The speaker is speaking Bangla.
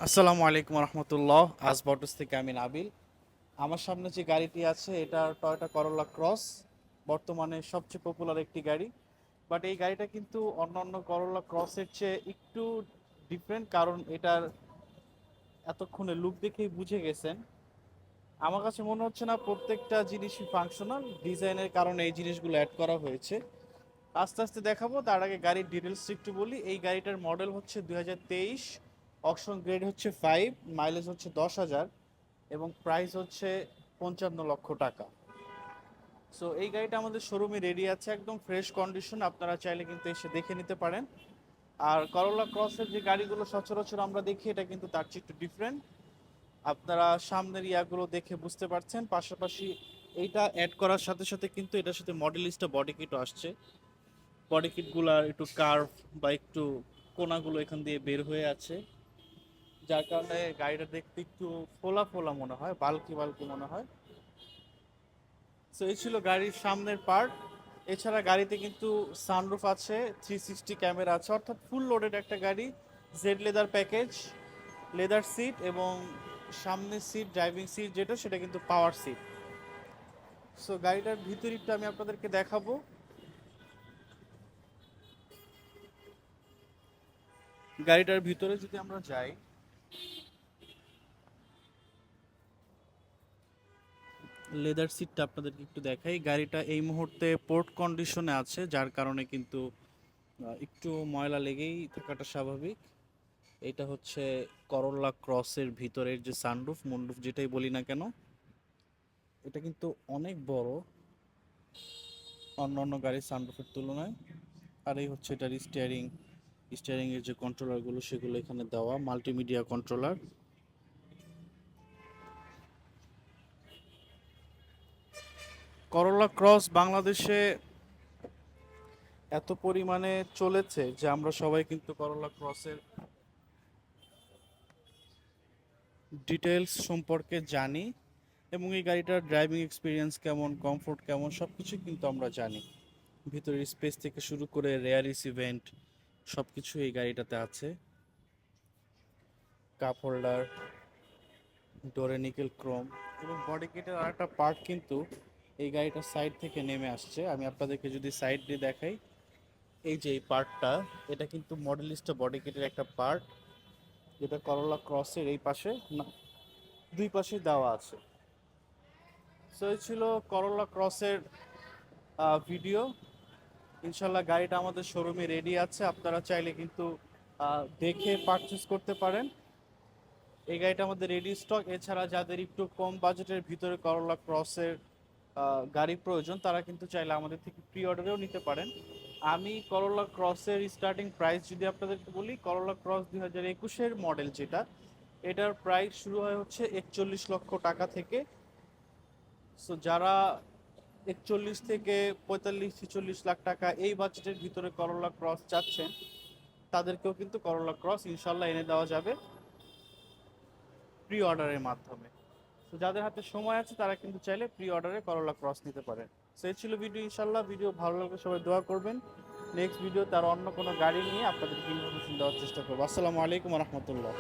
আসসালামু আলাইকুম রহমতুল্লাহ। আসবটস থেকে আমি নাবিল। আমার সামনে যে গাড়িটি আছে এটা টয়োটা করোলা ক্রস, বর্তমানে সবচেয়ে পপুলার একটি গাড়ি। বাট এই গাড়িটা কিন্তু অন্যান্য করোলা ক্রসের চেয়ে একটু ডিফারেন্ট, কারণ এটার এতক্ষণে লুক দেখেই বুঝে গেছেন। আমার কাছে মনে হচ্ছে না প্রত্যেকটা জিনিসই ফাংশনাল, ডিজাইনের কারণে এই জিনিসগুলো অ্যাড করা হয়েছে। আস্তে আস্তে দেখাবো, তার আগে গাড়ির ডিটেলস একটু বলি। এই গাড়িটার মডেল হচ্ছে 2023, অকশন গ্রেড হচ্ছে 5, মাইলেজ হচ্ছে 10,000 এবং প্রাইস হচ্ছে 55 লক্ষ টাকা। সো এই গাড়িটা আমাদের শোরুমে রেডি আছে, একদম ফ্রেশ কন্ডিশন, আপনারা চাইলে কিন্তু এসে দেখে নিতে পারেন। আর করোলা ক্রসের যে গাড়িগুলো সচরাচর আমরা দেখি, এটা কিন্তু তার চেয়ে একটু ডিফারেন্ট। আপনারা সামনের ইয়াগুলো দেখে বুঝতে পারছেন। পাশাপাশি এইটা অ্যাড করার সাথে সাথে কিন্তু এটার সাথে মডেলিস্টা বডি কিটও আসছে। বডি কিটগুলার একটু কার্ভ বা একটু কোনাগুলো এখান দিয়ে বের হয়ে আছে, যার কারণে গাড়িটা দেখতে একটু ফোলা ফোলা মনে হয়, বাল্কি বাল্কি মনে হয়। সো এই ছিল গাড়ির সামনের পার্ট। এছাড়া গাড়িতে কিন্তু সানরুফ আছে, 360 ক্যামেরা আছে, অর্থাৎ ফুল লোডেড একটা গাড়ি। Z leather package, leather seat এবং সামনের সিট, ড্রাইভিং সিট যেটা, সেটা কিন্তু পাওয়ার সিট। সো গাড়িটার ভিতরটা আমি আপনাদেরকে দেখাবো। গাড়িটার ভিতরে যদি আমরা যাই, লেদার সিটটা আপনাদেরকে একটু দেখাই। গাড়িটা এই মুহূর্তে পোর্ট কন্ডিশনে আছে, যার কারণে কিন্তু একটু ময়লা লেগেই থাকাটা স্বাভাবিক। এটা হচ্ছে করোলা ক্রসের ভিতরের যে সানরুফ মুনরুফ যেটাই বলি না কেন, এটা কিন্তু অনেক বড় অন্য অন্য গাড়ির সানরুফের তুলনায়। আর এই হচ্ছে এটার স্টিয়ারিং এর যে কন্ট্রোলারগুলো সেগুলো এখানে দেওয়া, মাল্টিমিডিয়া কন্ট্রোলার। করোলা ক্রস বাংলাদেশে এত পরিমাণে চলেছে যে আমরা সবাই কিন্তু করোলা ক্রসের ডিটেলস সম্পর্কে জানি, এবং এই গাড়িটার ড্রাইভিং এক্সপিরিয়েন্স কেমন, কমফোর্ট কেমন, সব কিছু কিন্তু আমরা জানি। ভিতরের স্পেস থেকে শুরু করে রেয়ারিস ইভেন্ট সব কিছু এই গাড়িটাতে আছে। কাপ হোল্ডার, ডোরে নিকেল ক্রোম, এবং বডি কিটের আরেকটা পার্ট কিন্তু এই গাড়িটার সাইড থেকে নেমে আসছে। আমি আপনাদেরকে যদি সাইড দিয়ে দেখাই, এই যে এই পার্টটা, এটা কিন্তু মডেলিস্টা বডি কিটের একটা পার্ট, যেটা করোলা ক্রসের এই পাশে না, দুই পাশে দেওয়া আছে। সো এই ছিল করোলা ক্রসের ভিডিও। ইনশাল্লাহ গাড়িটা আমাদের শোরুমে রেডি আছে, আপনারা চাইলে কিন্তু দেখে পারচেস করতে পারেন। এই গাড়িটা আমাদের রেডি স্টক। এছাড়া যাদের একটু কম বাজেটের ভিতরে করোলা ক্রসের গাড়ি প্রয়োজন, তারা কিন্তু চাইলে আমাদের থেকে প্রি অর্ডারেও নিতে পারেন। আমি করোলা ক্রসের স্টার্টিং প্রাইস যদি আপনাদেরকে বলি, করোলা ক্রস 2021-এর মডেল যেটা, এটার প্রাইস শুরু হয় হচ্ছে 41 লক্ষ টাকা থেকে। সো যারা 41 থেকে 45-46 লাখ টাকা এই বাজেটের ভিতরে করোলা ক্রস চাচ্ছেন, তাদেরকেও কিন্তু করোলা ক্রস ইনশাল্লাহ এনে দেওয়া যাবে প্রি অর্ডারের মাধ্যমে। তো যাদের হাতে সময় আছে তারা কিন্তু চাইলে প্রি অর্ডারে করোলা ক্রস নিতে পারেন। সো এই ছিল ভিডিও। ইনশাল্লাহ ভিডিও ভালো লাগলে সবাই দোয়া করবেন। নেক্সট ভিডিও তার অন্য কোনো গাড়ি নিয়ে আপনাদেরকে ইনফরমেশন দেওয়ার চেষ্টা করবো। আসসালামু আলাইকুম রহমতুল্লাহ।